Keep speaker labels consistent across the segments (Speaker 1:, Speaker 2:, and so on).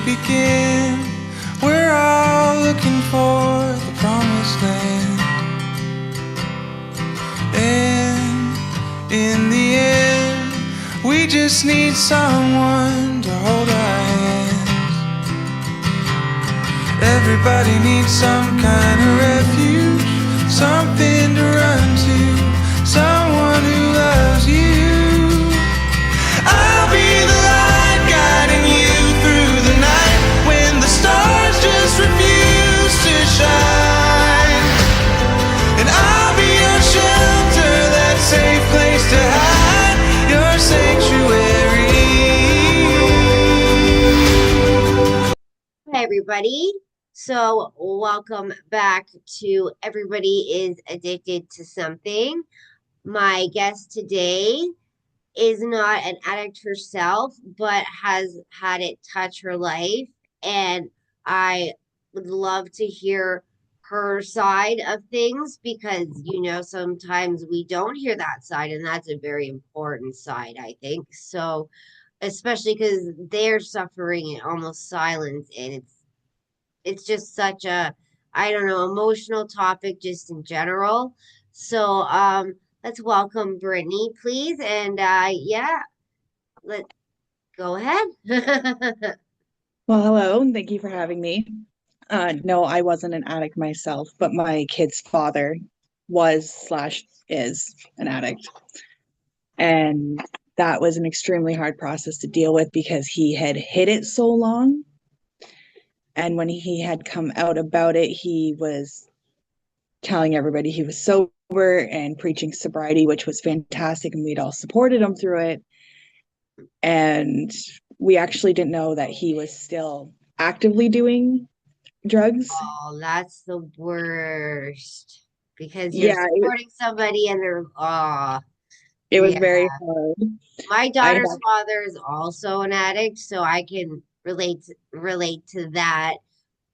Speaker 1: begin? We're all looking for the promised land. And in the end, we just need someone to hold our hands. Everybody needs some kind of refuge, something to run to, someone who loves you. I'll be the light guiding you through the night when the stars just refuse to shine. And I'll be your shelter, that safe place to hide, your sanctuary.
Speaker 2: Hi, everybody. So, welcome back to Everybody is Addicted to Something. My guest today is not an addict herself, but has had it touch her life. And I would love to hear her side of things because, sometimes we don't hear that side, and that's a very important side, I think. So, especially because they're suffering in almost silence, and it's just such a, I don't know, emotional topic just in general. So let's welcome Brittany, please. And yeah, let go ahead.
Speaker 3: Well, hello, and thank you for having me. No, I wasn't an addict myself, but my kid's father was slash is an addict. And that was an extremely hard process to deal with because he had hid it so long. And when he had come out about it, he was telling everybody he was sober and preaching sobriety, which was fantastic. And we'd all supported him through it. And we actually didn't know that he was still actively doing drugs.
Speaker 2: Oh, that's the worst because you're
Speaker 3: Yeah,
Speaker 2: supporting somebody and they're, oh,
Speaker 3: it was
Speaker 2: yeah.
Speaker 3: very hard.
Speaker 2: My
Speaker 3: I
Speaker 2: daughter's
Speaker 3: had,
Speaker 2: father is also an addict, so I can relate to that.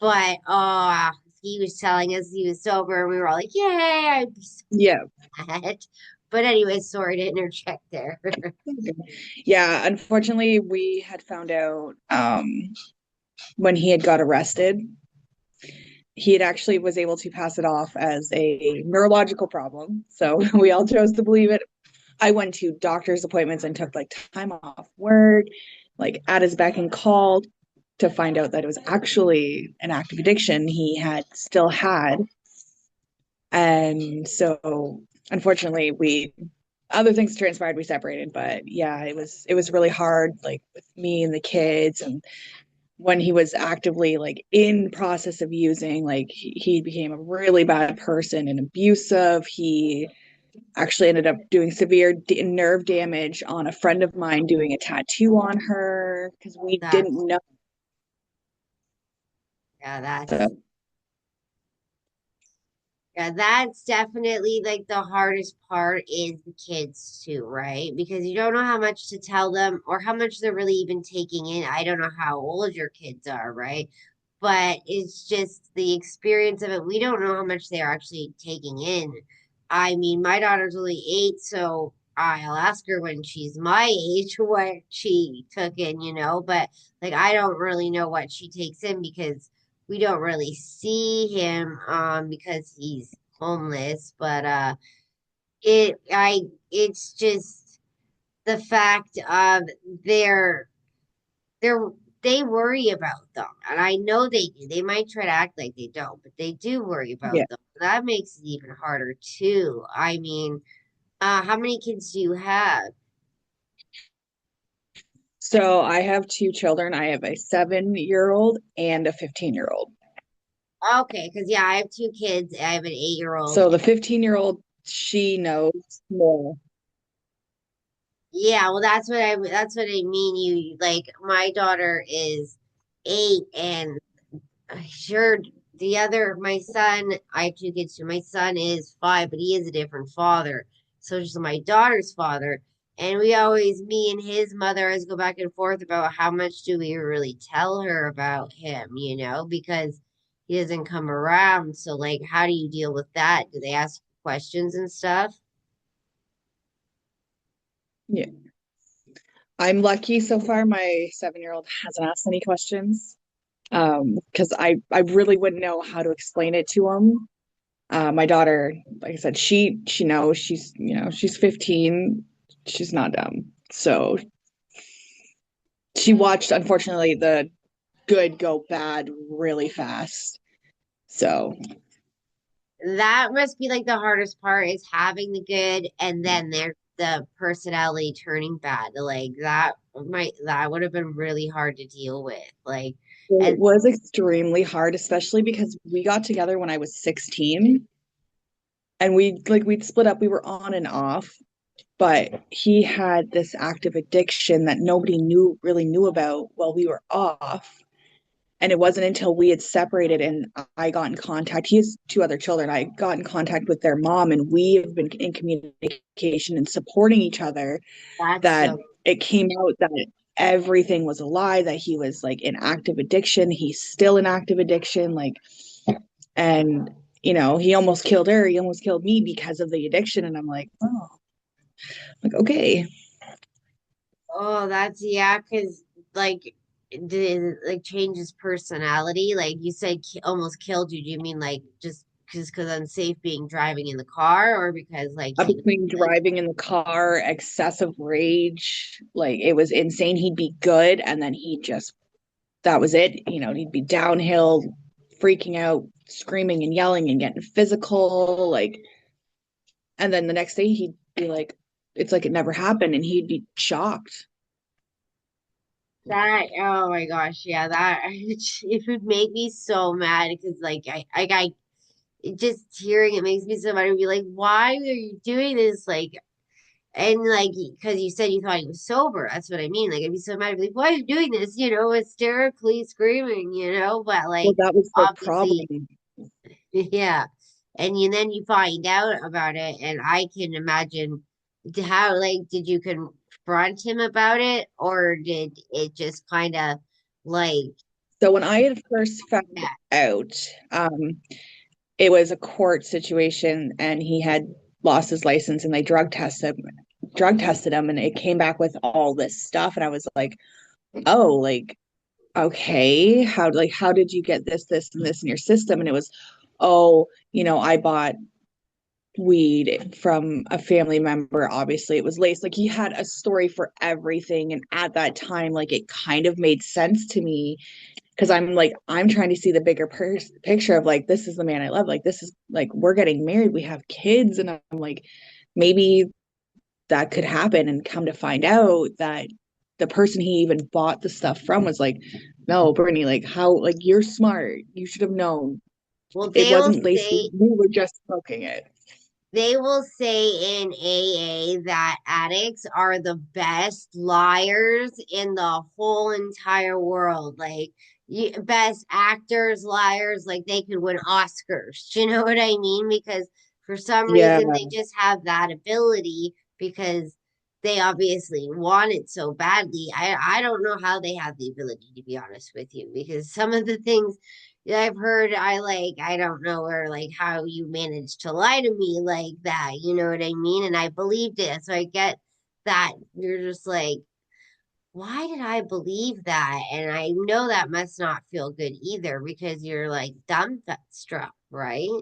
Speaker 2: But he was telling us he was sober, and we were all like, "Yay!" I'd be so
Speaker 3: yeah,
Speaker 2: mad. But anyway, sorry to interject there.
Speaker 3: yeah. Unfortunately, we had found out when he had got arrested, he had actually was able to pass it off as a neurological problem. So we all chose to believe it. I went to doctor's appointments and took like time off work, like at his beck and call to find out that it was actually an active addiction he had still had. And so unfortunately we other things transpired, we separated, but yeah, it was really hard, like with me and the kids. And when he was actively like in process of using, like he became a really bad person and abusive. He actually ended up doing severe nerve damage on a friend of mine, doing a tattoo on her because we
Speaker 2: That's
Speaker 3: didn't know.
Speaker 2: yeah, that's
Speaker 3: So
Speaker 2: yeah, that's definitely like the hardest part is the kids too, right? Because you don't know how much to tell them or how much they're really even taking in. I don't know how old your kids are, right? But it's just the experience of it. We don't know how much they're actually taking in. I mean, my daughter's only 8, so I'll ask her when she's my age what she took in, but like I don't really know what she takes in because we don't really see him because he's homeless, but it's just the fact of they're they're they worry about them, and I know they do. They might try to act like they don't, but they do worry about
Speaker 3: yeah.
Speaker 2: them. That makes it even harder too. I mean, how many kids do you have?
Speaker 3: So I have two children. I have a 7-year old and a 15-year old.
Speaker 2: Okay, because yeah, I have 2 kids. I have an 8-year-old.
Speaker 3: So the 15-year old, she knows more.
Speaker 2: Yeah, well, that's what I mean. You like my daughter is 8, and I sure my son. I have 2 kids too. My son is 5, but he is a different father. So just my daughter's father, and we always, me and his mother, always go back and forth about how much do we really tell her about him, because he doesn't come around. So like, how do you deal with that? Do they ask questions and stuff?
Speaker 3: Yeah. I'm lucky so far. My 7-year-old hasn't asked any questions. Because I really wouldn't know how to explain it to him. My daughter, like I said, she knows she's 15. She's not dumb. So she watched, unfortunately, the good go bad really fast. So
Speaker 2: That must be like the hardest part is having the good and then there's the personality turning bad. Like that would have been really hard to deal with. Like,
Speaker 3: it
Speaker 2: and
Speaker 3: was extremely hard, especially because we got together when I was 16 and we'd split up. We were on and off, but he had this active addiction that nobody really knew about while we were off. And it wasn't until we had separated and I got in contact. He has two other children. I got in contact with their mom, and we have been in communication and supporting each other.
Speaker 2: that's
Speaker 3: That
Speaker 2: so
Speaker 3: it came out that everything was a lie, that he was like in active addiction. He's still in active addiction. And he almost killed her. He almost killed me because of the addiction. And I'm like, oh, like, okay.
Speaker 2: oh, that's yeah, because like did it, like change his personality? Like you said, almost killed you. Do you mean like just because unsafe being driving in the car, or because like he
Speaker 3: Between
Speaker 2: like
Speaker 3: driving in the car, excessive rage, like it was insane. He'd be good, and then he just that was it. He'd be downhill, freaking out, screaming and yelling and getting physical, and then the next day he'd be like, it's like it never happened, and he'd be shocked.
Speaker 2: that? Oh my gosh, yeah, that it would make me so mad because like I just hearing it makes me so mad. I'd be like, why are you doing this? Like, and like, because you said you thought he was sober. That's what I mean. Like, I'd be so mad. I'd be like, why are you doing this? Hysterically screaming, But
Speaker 3: Well,
Speaker 2: like,
Speaker 3: that was the
Speaker 2: obviously,
Speaker 3: problem.
Speaker 2: yeah. And then you find out about it, and I can imagine how, like, did you confront him about it, or did it just kind of like,
Speaker 3: So when I had first found
Speaker 2: yeah,
Speaker 3: out, it was a court situation, and he had lost his license, and they drug tested him, and it came back with all this stuff, and I was like, oh, like, okay, how did you get this and this in your system? And it was, oh, I bought weed from a family member. Obviously it was laced. Like, he had a story for everything, and at that time, like, it kind of made sense to me, because I'm trying to see the bigger picture of, like, this is the man I love, like, this is, like, we're getting married, we have kids, and I'm like, maybe that could happen. And come to find out that the person he even bought the stuff from was like, no, Brittany, like, how, like, you're smart, you should have known
Speaker 2: well,
Speaker 3: it wasn't laced, we were just smoking it.
Speaker 2: they will say in AA that addicts are the best liars in the whole entire world. Like, best actors, liars, like they could win Oscars. Do you know what I mean? Because for some
Speaker 3: Yeah,
Speaker 2: reason they just have that ability because they obviously want it so badly. I don't know how they have the ability, to be honest with you, because some of the things yeah, I've heard I don't know or like how you managed to lie to me like that, you know what I mean? And I believed it. So I get that you're just like, why did I believe that? And I know that must not feel good either because you're like dumbstruck, right?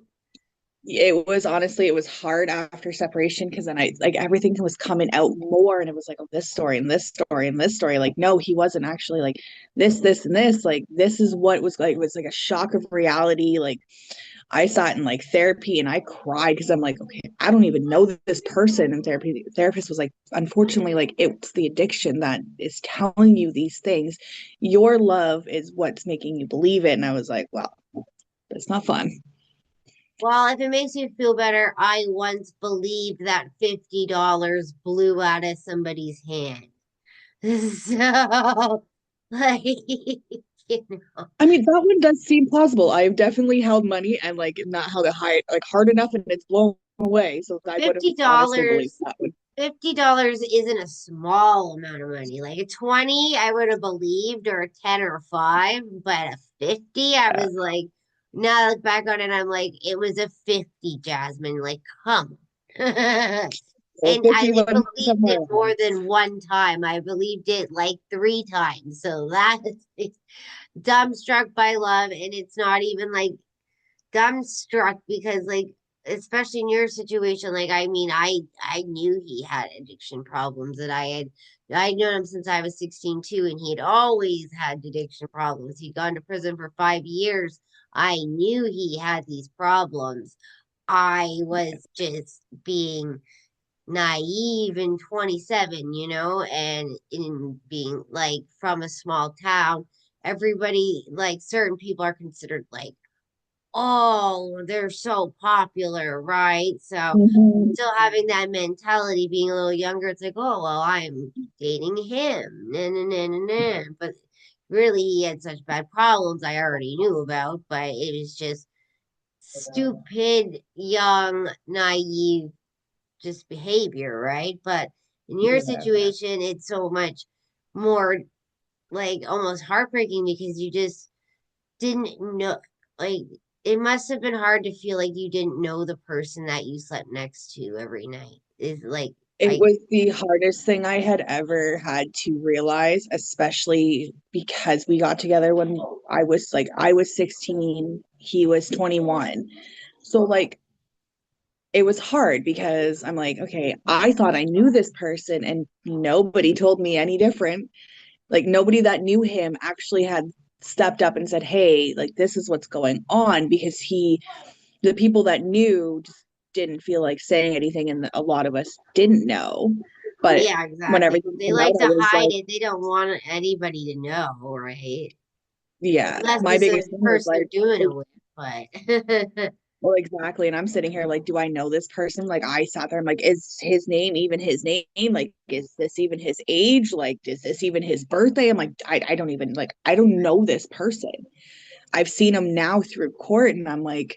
Speaker 3: it was, honestly, it was hard after separation, because then I, like, everything was coming out more, and it was like, oh, this story and this story and this story, like, no, he wasn't actually like this and this, like, this is what it was like. It was like a shock of reality. Like, I sat in like therapy and I cried, because I'm like, okay, I don't even know this person. And therapy therapist was like, unfortunately, like, it's the addiction that is telling you these things. Your love is what's making you believe it. And I was like, well, that's not fun.
Speaker 2: Well, if it makes you feel better, I once believed that $50 blew out of somebody's hand. So, like, know.
Speaker 3: I mean, that one does seem plausible. I've definitely held money and, like, not held it high, like, hard enough, and it's blown away. So I would have
Speaker 2: fifty
Speaker 3: honestly believed
Speaker 2: dollars
Speaker 3: that one.
Speaker 2: $50 isn't a small amount of money. Like a 20, I would have believed, or a 10 or a 5, but a 50, I
Speaker 3: Yeah.
Speaker 2: was like, now I look back on it, I'm like, it was a 50, Jasmine. Like, come on. And I
Speaker 3: Especially when
Speaker 2: believed
Speaker 3: somewhere
Speaker 2: it more
Speaker 3: else.
Speaker 2: than one time. I believed it like three times. So that is dumbstruck by love, and it's not even like dumbstruck because like especially in your situation, like I mean, I knew he had addiction problems that I'd known him since I was 16 too, and he had always had addiction problems. He'd gone to prison for 5 years. I knew he had these problems. I was just being naive and 27, and in being like from a small town, everybody like certain people are considered like, oh, they're so popular, right? So
Speaker 3: Mhm.
Speaker 2: still having that mentality, being a little younger, it's like, oh, well, I'm dating him. Nah, nah, nah, nah, nah. But really, he had such bad problems I already knew about, but it was just stupid, young, naive, just behavior, right? But in your
Speaker 3: Yeah.
Speaker 2: situation, it's so much more like almost heartbreaking because you just didn't know, like, it must have been hard to feel like you didn't know the person that you slept next to every night. Is like,
Speaker 3: It
Speaker 2: I,
Speaker 3: was the hardest thing I had ever had to realize, especially because we got together when I was 16, he was 21. So like it was hard because I'm like, okay, I thought I knew this person and nobody told me any different. Like nobody that knew him actually had stepped up and said, "Hey, like this is what's going on," because the people that knew just didn't feel like saying anything, and a lot of us didn't know. But
Speaker 2: yeah,
Speaker 3: when
Speaker 2: exactly.
Speaker 3: everything
Speaker 2: They
Speaker 3: came out,
Speaker 2: like
Speaker 3: I
Speaker 2: to
Speaker 3: was
Speaker 2: hide
Speaker 3: like,
Speaker 2: it. They don't want anybody to know, right?
Speaker 3: yeah,
Speaker 2: Unless
Speaker 3: my
Speaker 2: it's the
Speaker 3: biggest thing was
Speaker 2: person they're doing it
Speaker 3: like,
Speaker 2: with, but
Speaker 3: well, exactly. And I'm sitting here like, do I know this person? Like, I sat there, I'm like, is his name even his name? Like, is this even his age? Like, is this even his birthday? I'm like, I don't even, like, I don't know this person. I've seen him now through court, and I'm like,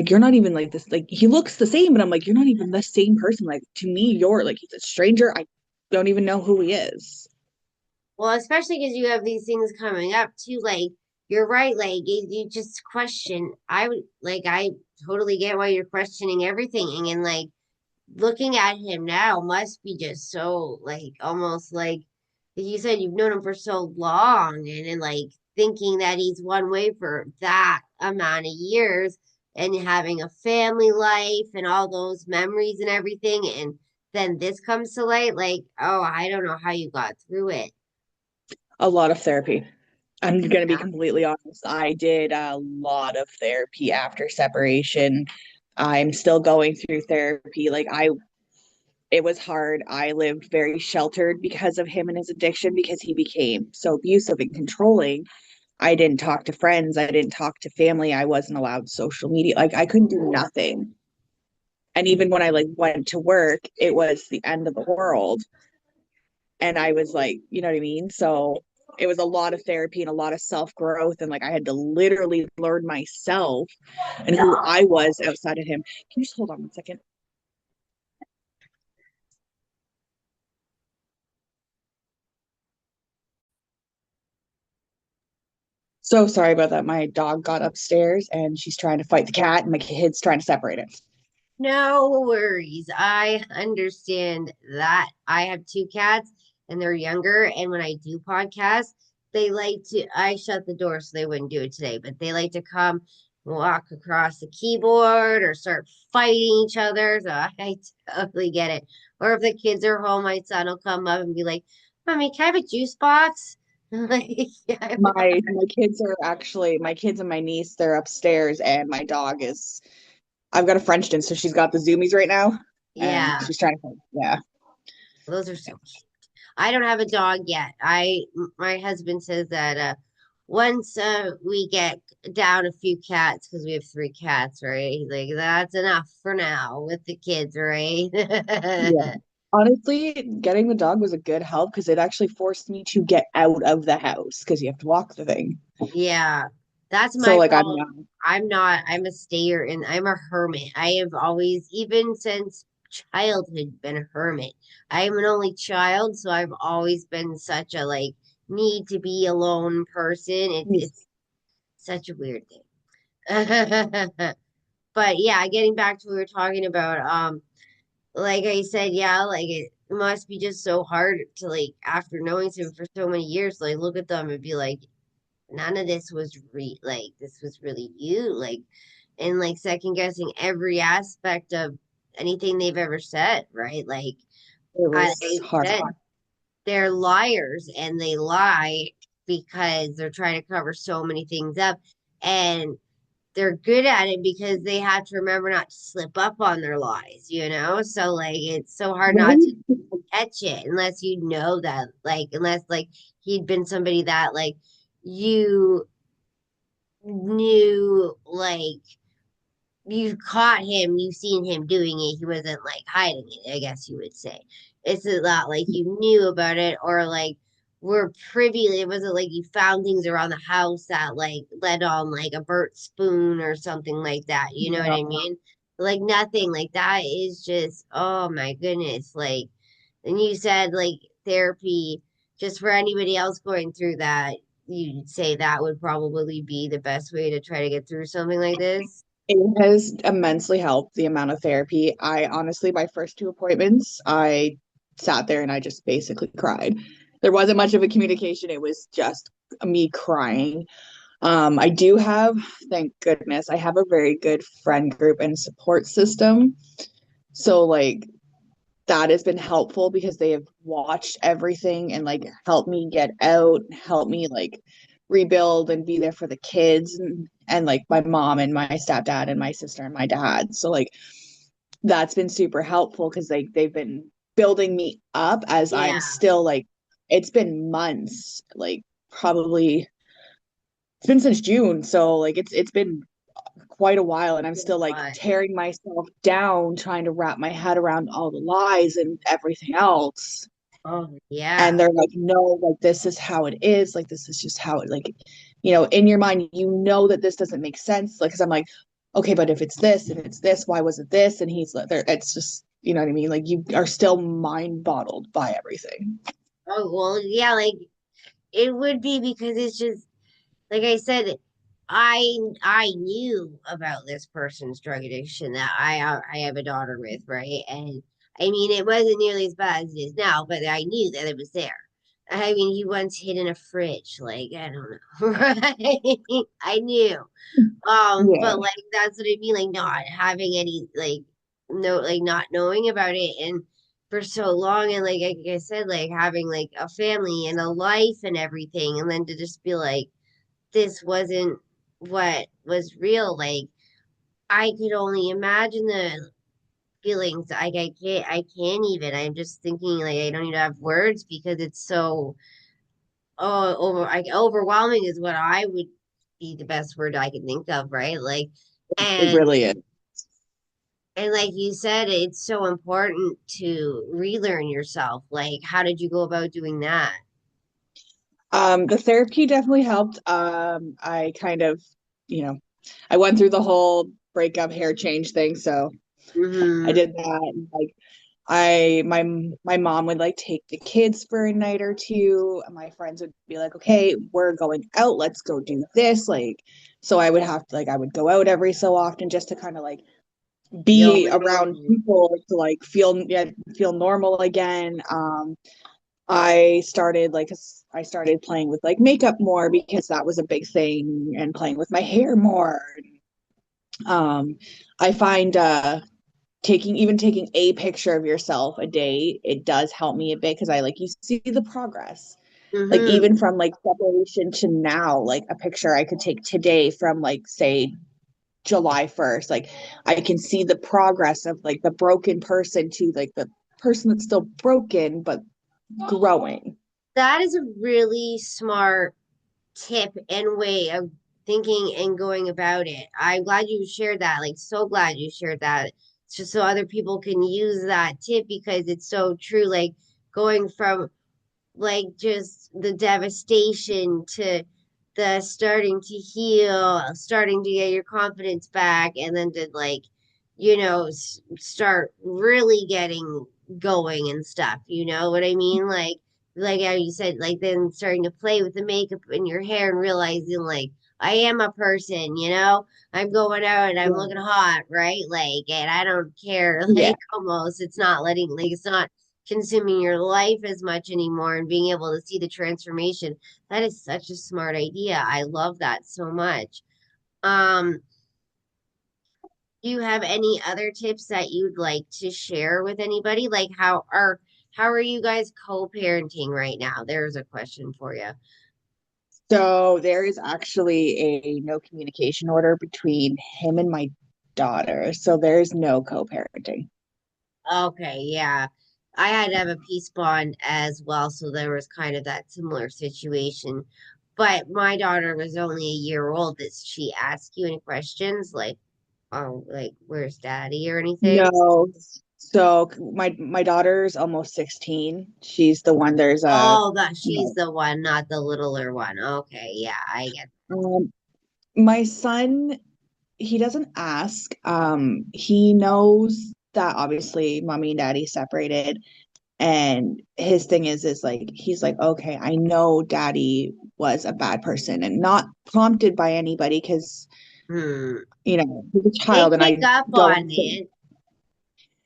Speaker 3: you're not even like this. Like, he looks the same, but I'm like, you're not even the same person. Like, to me, you're like, he's a stranger. I don't even know who he is.
Speaker 2: well, especially because you have these things coming up too. Like, you're right. Like, you just question. I would, like, I totally get why you're questioning everything. And, like, looking at him now must be just so, like, almost like you said, you've known him for so long. And then, like, thinking that he's one way for that amount of years and having a family life and all those memories and everything. And then this comes to light. Like, oh, I don't know how you got through it.
Speaker 3: A lot of therapy. I'm going to be
Speaker 2: Yeah.
Speaker 3: completely honest. I did a lot of therapy after separation. I'm still going through therapy. It was hard. I lived very sheltered because of him and his addiction because he became so abusive and controlling. I didn't talk to friends. I didn't talk to family. I wasn't allowed social media. Like I couldn't do nothing. And even when I like went to work, it was the end of the world. And I was like, you know what I mean? So it was a lot of therapy and a lot of self growth. And like I had to literally learn myself and who I was outside of him. Can you just hold on 1 second? So sorry about that. My dog got upstairs and she's trying to fight the cat, and my kid's trying to separate it.
Speaker 2: No worries. I understand that. I have two cats and they're younger. And when I do podcasts, they like to, I shut the door so they wouldn't do it today, but they like to come walk across the keyboard or start fighting each other. So I totally get it. Or if the kids are home, my son will come up and be like, Mommy, can I have a juice box? I'm like, yeah,
Speaker 3: My kids are actually my kids and my niece, they're upstairs, and my dog is I've got a Frenchton, so she's got the zoomies right now, and
Speaker 2: yeah,
Speaker 3: she's trying to yeah.
Speaker 2: those are so cute. I don't have a dog yet. My husband says that once we get down a few cats, because we have three cats, right? He's like, that's enough for now with the kids, right?
Speaker 3: Yeah. Honestly, getting the dog was a good help because it actually forced me to get out of the house because you have to walk the thing.
Speaker 2: Yeah, that's
Speaker 3: So
Speaker 2: my
Speaker 3: like I'm
Speaker 2: problem.
Speaker 3: not
Speaker 2: I'm not, I'm a stayer and I'm a hermit. I have always, even since childhood, been a hermit. I am an only child, so I've always been such a like need to be alone person. It's such a weird thing. But yeah, getting back to what we were talking about, like I said, yeah, like it must be just so hard to like after knowing him for so many years, like look at them and be like, none of this was like this was really you, like, and like second guessing every aspect of anything they've ever said, right? Like
Speaker 3: It
Speaker 2: I
Speaker 3: was hard.
Speaker 2: said, they're liars and they lie because they're trying to cover so many things up, and they're good at it because they have to remember not to slip up on their lies, you know? So like it's so hard not to
Speaker 3: Right?
Speaker 2: catch it unless you know that, like unless like he'd been somebody that like you knew, like you've caught him, you've seen him doing it. He wasn't like hiding it, I guess you would say. It's not like you knew about it or like were privy. It wasn't like you found things around the house that like led on like a burnt spoon or something like that. You know what
Speaker 3: Yeah.
Speaker 2: I mean? Like nothing like that is just, oh my goodness. Like, and you said like therapy, just for anybody else going through that, you'd say that would probably be the best way to try to get through something like this.
Speaker 3: It has immensely helped the amount of therapy. I honestly, my first two appointments, I sat there and I just basically cried. There wasn't much of a communication. It was just me crying. I do have, thank goodness, I have a very good friend group and support system. So like that has been helpful because they have watched everything and like helped me get out, help me like rebuild and be there for the kids and like my mom and my stepdad and my sister and my dad. So like that's been super helpful because they've been building me up as
Speaker 2: Yeah.
Speaker 3: I'm still like it's been months, like probably it's been since June. So like it's been quite a while and I'm still like
Speaker 2: But
Speaker 3: tearing myself down trying to wrap my head around all the lies and everything else.
Speaker 2: oh yeah.
Speaker 3: And they're like, no, like this is how it is. Like this is just how it like, in your mind, that this doesn't make sense. Like, cause I'm like, okay, but if it's this and it's this, why was it this? And he's like, there, it's just, you know what I mean? Like you are still mind bottled by everything.
Speaker 2: Oh well, yeah, like it would be because it's just like I said, I knew about this person's drug addiction that I have a daughter with, right? And I mean, it wasn't nearly as bad as it is now, but I knew that it was there. I mean, he once hid in a fridge, like I don't know, right? I knew.
Speaker 3: Yeah.
Speaker 2: But like that's what I mean, like not having any like no like not knowing about it and for so long and like I said, like having like a family and a life and everything, and then to just be like this wasn't what was real. Like I could only imagine the feelings. Like I can't even. I'm just thinking like I don't even have words because it's so overwhelming is what I would be the best word I can think of, right? Like
Speaker 3: It
Speaker 2: and
Speaker 3: really is.
Speaker 2: and like you said, it's so important to relearn yourself. Like how did you go about doing that?
Speaker 3: The therapy definitely helped. I kind of, you know, I went through the whole breakup hair change thing, so I
Speaker 2: Mm-hmm.
Speaker 3: did that. And, like my mom would like take the kids for a night or two. And my friends would be like, okay, we're going out, let's go do this. Like, so I would have to like I would go out every so often just to kind of like
Speaker 2: Feel
Speaker 3: be around
Speaker 2: normal.
Speaker 3: people to like feel normal again. I started playing with like makeup more because that was a big thing and playing with my hair more. Um, I find taking a picture of yourself a day, it does help me a bit because I like you see the progress. Like
Speaker 2: Mm-hmm.
Speaker 3: even from like separation to now, like a picture I could take today from like say July 1st, like I can see the progress of like the broken person to like the person that's still broken but growing.
Speaker 2: That is a really smart tip and way of thinking and going about it. I'm glad you shared that. Like, so glad you shared that. It's just so other people can use that tip because it's so true. Like, going from like just the devastation to the starting to heal, starting to get your confidence back, and then to like, start really getting going and stuff. You know what I mean? Like how you said, like then starting to play with the makeup in your hair and realizing like, I am a person, I'm going out and I'm looking hot, right? Like, and I don't care,
Speaker 3: Yeah.
Speaker 2: like, almost, it's not it's not consuming your life as much anymore and being able to see the transformation. That is such a smart idea. I love that so much. Um, do you have any other tips that you'd like to share with anybody? Like how are you guys co-parenting right now? There's a question for you.
Speaker 3: So there is actually a no communication order between him and my daughter. So there's no co-parenting.
Speaker 2: Okay, yeah. I had to have a peace bond as well, so there was kind of that similar situation. But my daughter was only a year old. Did she ask you any questions like, oh, like where's daddy or anything?
Speaker 3: No. So my daughter's almost 16. She's the one there's a
Speaker 2: Oh, that she's
Speaker 3: no.
Speaker 2: the one, not the littler one. Okay, yeah, I get.
Speaker 3: Um, my son, he doesn't ask. He knows that obviously mommy and daddy separated. And his thing is like, he's like, okay, I know daddy was a bad person and not prompted by anybody because,
Speaker 2: Hmm.
Speaker 3: he's a
Speaker 2: They
Speaker 3: child and
Speaker 2: pick
Speaker 3: I
Speaker 2: up on
Speaker 3: don't think
Speaker 2: it.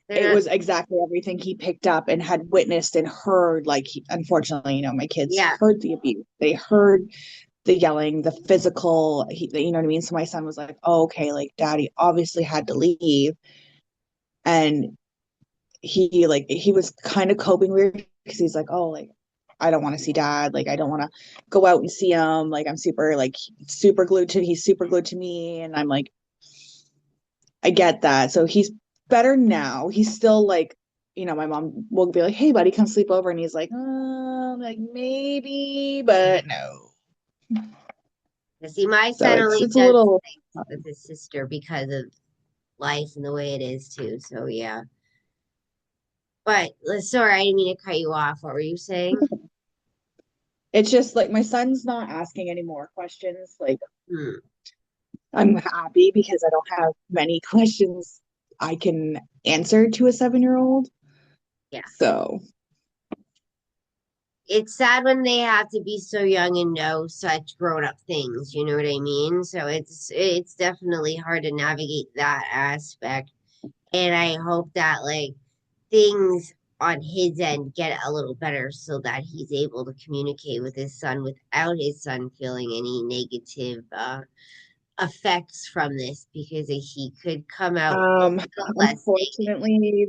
Speaker 2: They're
Speaker 3: it
Speaker 2: not,
Speaker 3: was exactly everything he picked up and had witnessed and heard. Like, unfortunately, my kids
Speaker 2: yeah.
Speaker 3: heard the abuse. They heard the yelling, the physical, you know what I mean? So my son was like, oh, okay, like daddy obviously had to leave. And he was kind of coping weird because he's like, oh, like I don't want to see dad, like I don't want to go out and see him, like I'm he's super glued to me, and I'm like, I get that. So he's better now. He's still like, my mom will be like, hey buddy, come sleep over, and he's like maybe, but no.
Speaker 2: See, my
Speaker 3: So
Speaker 2: son
Speaker 3: it's
Speaker 2: only
Speaker 3: it's a
Speaker 2: does
Speaker 3: little
Speaker 2: things with his sister because of life and the way it is too. So yeah. But sorry, I didn't mean to cut you off. What were you saying?
Speaker 3: it's just like my son's not asking any more questions. Like,
Speaker 2: Hmm.
Speaker 3: I'm happy because I don't have many questions I can answer to a 7-year old.
Speaker 2: Yeah.
Speaker 3: So,
Speaker 2: It's sad when they have to be so young and know such grown up things, you know what I mean? So it's definitely hard to navigate that aspect. And I hope that like things on his end get a little better so that he's able to communicate with his son without his son feeling any negative effects from this because he could come out a
Speaker 3: um,
Speaker 2: little less negative.
Speaker 3: unfortunately,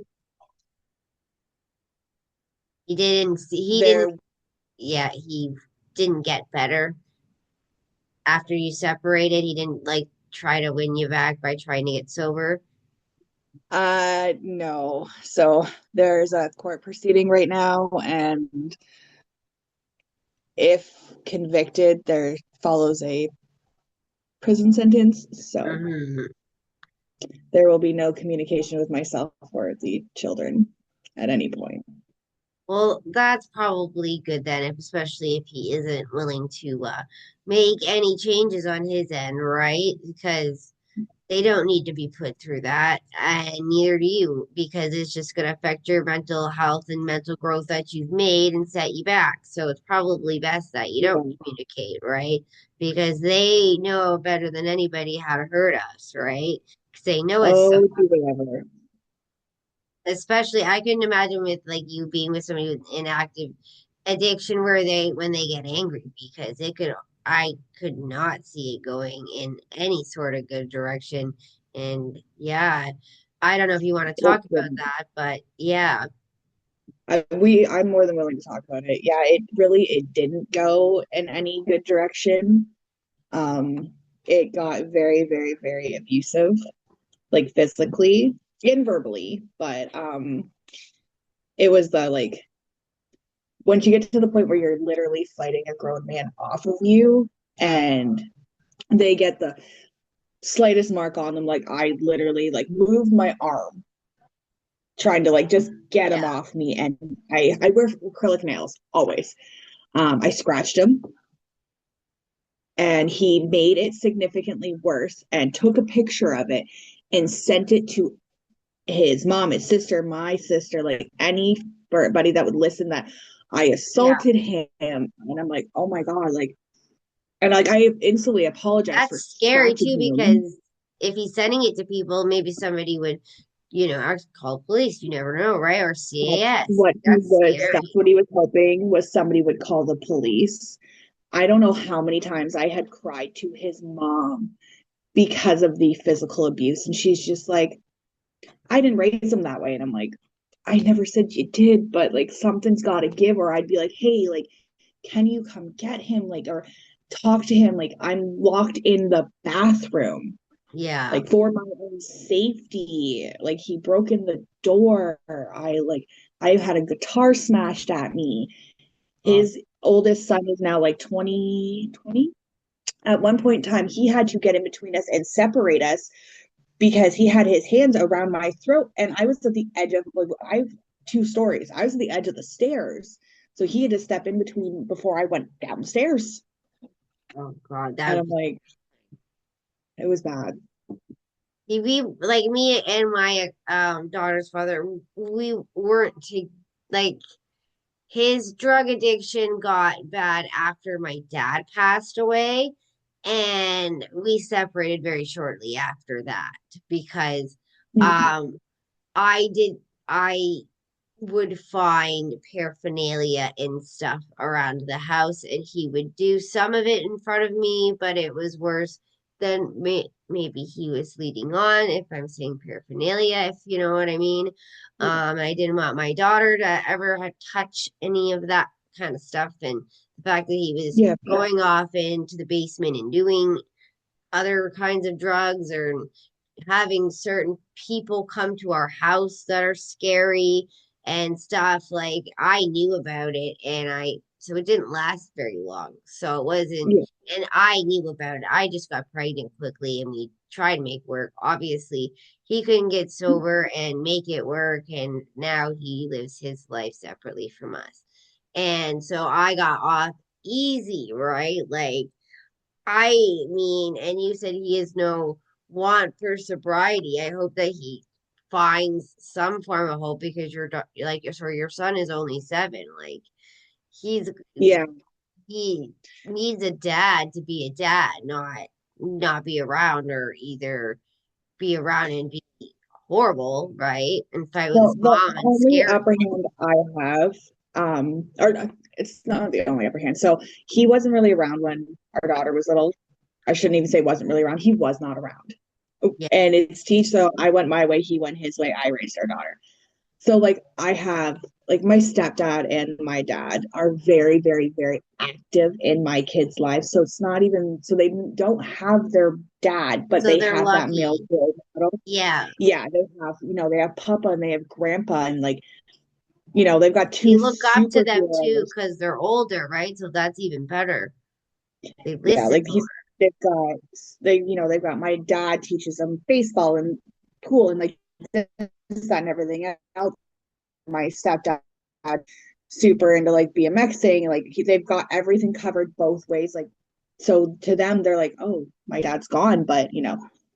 Speaker 2: He
Speaker 3: there,
Speaker 2: didn't, yeah, he didn't get better after you separated. He didn't like try to win you back by trying to get sober.
Speaker 3: no. So there's a court proceeding right now, and if convicted, there follows a prison sentence. So
Speaker 2: Hmm.
Speaker 3: there will be no communication with myself or the children at any point.
Speaker 2: Well, that's probably good then, especially if he isn't willing to make any changes on his end, right? Because they don't need to be put through that, and neither do you, because it's just going to affect your mental health and mental growth that you've made and set you back. So it's probably best that you don't
Speaker 3: Yeah.
Speaker 2: communicate, right? Because they know better than anybody how to hurt us, right? Because they know us so
Speaker 3: Oh, do they ever?
Speaker 2: especially I couldn't imagine with like you being with somebody with inactive addiction where they when they get angry because it could I could not see it going in any sort of good direction. And yeah, I don't know if you want to
Speaker 3: It
Speaker 2: talk about
Speaker 3: didn't.
Speaker 2: that, but yeah.
Speaker 3: I'm more than willing to talk about it. Yeah, it didn't go in any good direction. It got very, very, very abusive, like physically and verbally. But it was the like once you get to the point where you're literally fighting a grown man off of you, and they get the slightest mark on them, like I literally like moved my arm trying to like just get him
Speaker 2: Yeah.
Speaker 3: off me, and I wear acrylic nails always. I scratched him, and he made it significantly worse and took a picture of it and sent it to his mom, his sister, my sister, like anybody that would listen, that I
Speaker 2: Yeah.
Speaker 3: assaulted him. And I'm like, oh my God, like And like I instantly apologized for
Speaker 2: That's scary
Speaker 3: scratching
Speaker 2: too,
Speaker 3: him.
Speaker 2: because if he's sending it to people, maybe somebody would, call police. You never know, right? Or CAS. That's
Speaker 3: That's
Speaker 2: scary.
Speaker 3: what he was hoping was somebody would call the police. I don't know how many times I had cried to his mom because of the physical abuse. And she's just like, I didn't raise him that way. And I'm like, I never said you did, but like something's got to give. Or I'd be like, hey, like, can you come get him? Like, or talk to him. Like, I'm locked in the bathroom,
Speaker 2: Yeah.
Speaker 3: like for my own safety. Like, he broke in the door. I had a guitar smashed at me.
Speaker 2: Oh,
Speaker 3: His oldest son is now like 20. At one point in time, he had to get in between us and separate us because he had his hands around my throat and I was at the edge of like I have 2 stories. I was at the edge of the stairs. So he had to step in between before I went downstairs.
Speaker 2: oh God, that
Speaker 3: And
Speaker 2: would
Speaker 3: I'm
Speaker 2: be.
Speaker 3: like, it was bad.
Speaker 2: We like me and my daughter's father. We weren't to like his drug addiction got bad after my dad passed away, and we separated very shortly after that because
Speaker 3: Mhm.
Speaker 2: um I did I would find paraphernalia and stuff around the house, and he would do some of it in front of me, but it was worse than maybe he was leading on, if I'm saying paraphernalia, if you know what I mean.
Speaker 3: Yeah.
Speaker 2: I didn't want my daughter to ever touch any of that kind of stuff, and the fact that he was
Speaker 3: Yeah.
Speaker 2: going off into the basement and doing other kinds of drugs, or having certain people come to our house that are scary and stuff. Like I knew about it, and I so it didn't last very long. So it wasn't,
Speaker 3: Yeah.
Speaker 2: and I knew about it. I just got pregnant quickly, and we tried to make work. Obviously, he couldn't get sober and make it work, and now he lives his life separately from us. And so I got off easy, right? Like I mean, and you said he has no want for sobriety. I hope that he finds some form of hope, because like sorry, your son is only 7. Like he's
Speaker 3: Yeah.
Speaker 2: he needs a dad to be a dad, not be around, or either be around and be horrible, right? And fight with his
Speaker 3: Well, the
Speaker 2: mom and
Speaker 3: only
Speaker 2: scare
Speaker 3: upper
Speaker 2: people.
Speaker 3: hand I have, or it's not the only upper hand. So he wasn't really around when our daughter was little. I shouldn't even say wasn't really around. He was not around.
Speaker 2: Yeah.
Speaker 3: And it's teach. So I went my way, he went his way. I raised our daughter. So like I have like my stepdad and my dad are very, very, very active in my kids' lives. So it's not even so they don't have their dad, but
Speaker 2: So
Speaker 3: they
Speaker 2: they're
Speaker 3: have that male
Speaker 2: lucky.
Speaker 3: role model.
Speaker 2: Yeah.
Speaker 3: Yeah, they have, they have Papa and they have Grandpa and like, they've got
Speaker 2: They
Speaker 3: two
Speaker 2: look up to them too
Speaker 3: superheroes.
Speaker 2: because they're older, right? So that's even better. They
Speaker 3: Yeah,
Speaker 2: listen
Speaker 3: like
Speaker 2: more.
Speaker 3: they've got my dad teaches them baseball and pool and like this, that, and everything else. My stepdad super into like BMXing, like they've got everything covered both ways. Like, so to them, they're like, oh, my dad's gone, but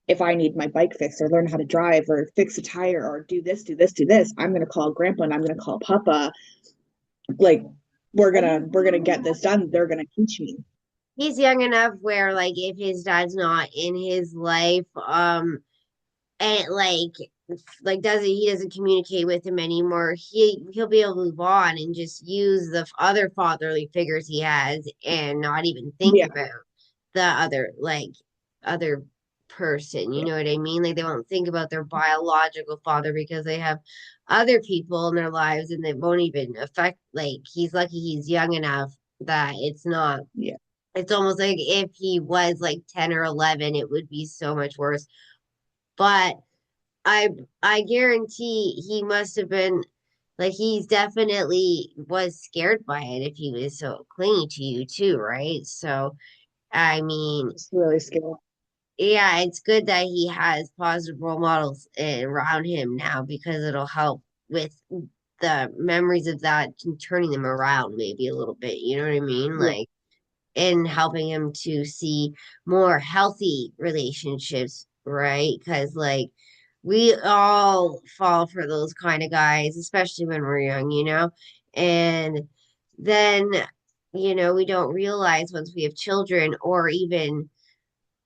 Speaker 3: if I need my bike fixed or learn how to drive or fix a tire or do this, do this, do this, I'm gonna call Grandpa and I'm gonna call Papa. Like, we're gonna get this done. They're gonna teach me.
Speaker 2: He's young enough where, like, if his dad's not in his life, and doesn't he doesn't communicate with him anymore, he'll be able to move on and just use the other fatherly figures he has, and not even think
Speaker 3: Yeah,
Speaker 2: about the other person. You
Speaker 3: yeah,
Speaker 2: know what I mean? Like they won't think about their biological father because they have other people in their lives, and they won't even affect. Like he's lucky he's young enough that
Speaker 3: yeah.
Speaker 2: it's almost like if he was like 10 or 11, it would be so much worse. But I I guarantee he must have been, like, he's definitely was scared by it if he was so clingy to you too, right? So I mean,
Speaker 3: It's really scary.
Speaker 2: yeah, it's good that he has positive role models around him now, because it'll help with the memories of that and turning them around maybe a little bit. You know what I mean?
Speaker 3: Yeah,
Speaker 2: Like, and helping him to see more healthy relationships, right? Because, like, we all fall for those kind of guys, especially when we're young, you know? And then we don't realize once we have children, or even,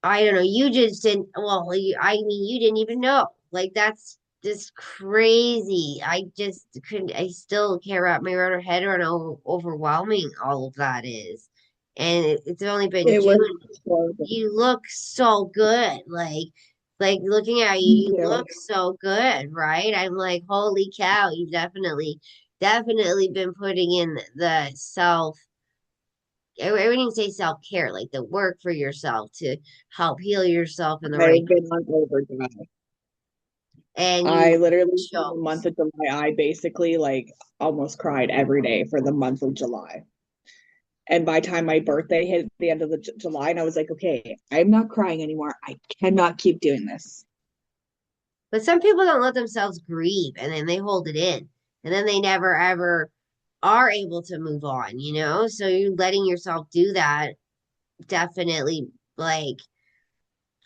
Speaker 2: I don't know, you just didn't, well, I mean, you didn't even know. Like, that's just crazy. I just couldn't, I still can't wrap my head around how overwhelming all of that is. And it's only been
Speaker 3: It
Speaker 2: June.
Speaker 3: was horrible.
Speaker 2: You look so good. Like looking at you,
Speaker 3: Thank
Speaker 2: you
Speaker 3: you.
Speaker 2: look so good, right? I'm like, holy cow, you've definitely been putting in the I wouldn't even say self-care, like the work for yourself to help heal yourself in the right,
Speaker 3: I've been on overdrive.
Speaker 2: and
Speaker 3: I
Speaker 2: you
Speaker 3: literally, for the month
Speaker 2: chose.
Speaker 3: of July, I basically like almost cried every day for the month of July. And by the time my birthday hit the end of the July, and I was like, okay, I'm not crying anymore. I cannot keep doing this.
Speaker 2: But some people don't let themselves grieve, and then they hold it in, and then they never ever are able to move on. So you letting yourself do that definitely, like,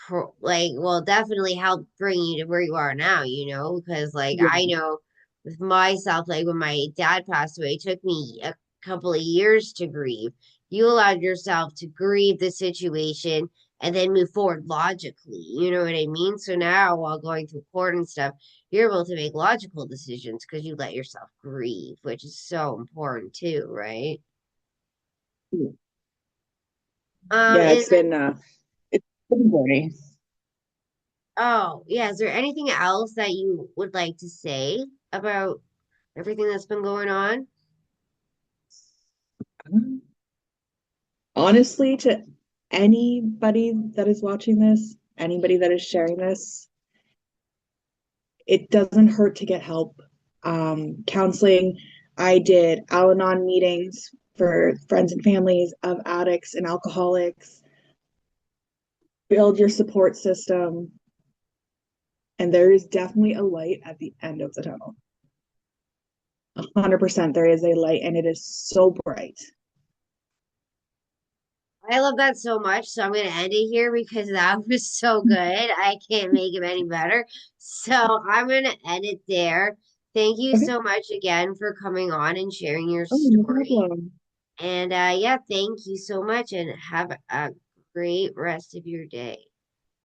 Speaker 2: well, definitely help bring you to where you are now, because, like,
Speaker 3: Yeah.
Speaker 2: I know with myself, like when my dad passed away, it took me a couple of years to grieve. You allowed yourself to grieve the situation and then move forward logically. You know what I mean? So now, while going through court and stuff, you're able to make logical decisions because you let yourself grieve, which is so important too, right?
Speaker 3: Yeah,
Speaker 2: Is there,
Speaker 3: it's been journey.
Speaker 2: oh, yeah, is there anything else that you would like to say about everything that's been going on?
Speaker 3: Honestly, to anybody that is watching this, anybody that is sharing this, it doesn't hurt to get help. Counseling, I did Al Anon meetings for friends and families of addicts and alcoholics. Build your support system, and there is definitely a light at the end of the tunnel. 100% there is a light, and it is so bright.
Speaker 2: I love that so much. So I'm going to end it here because that was so good. I can't make it any better. So I'm going to end it there. Thank you
Speaker 3: Okay.
Speaker 2: so much again for coming on and sharing your
Speaker 3: Oh, no
Speaker 2: story.
Speaker 3: problem.
Speaker 2: And yeah, thank you so much and have a great rest of your day.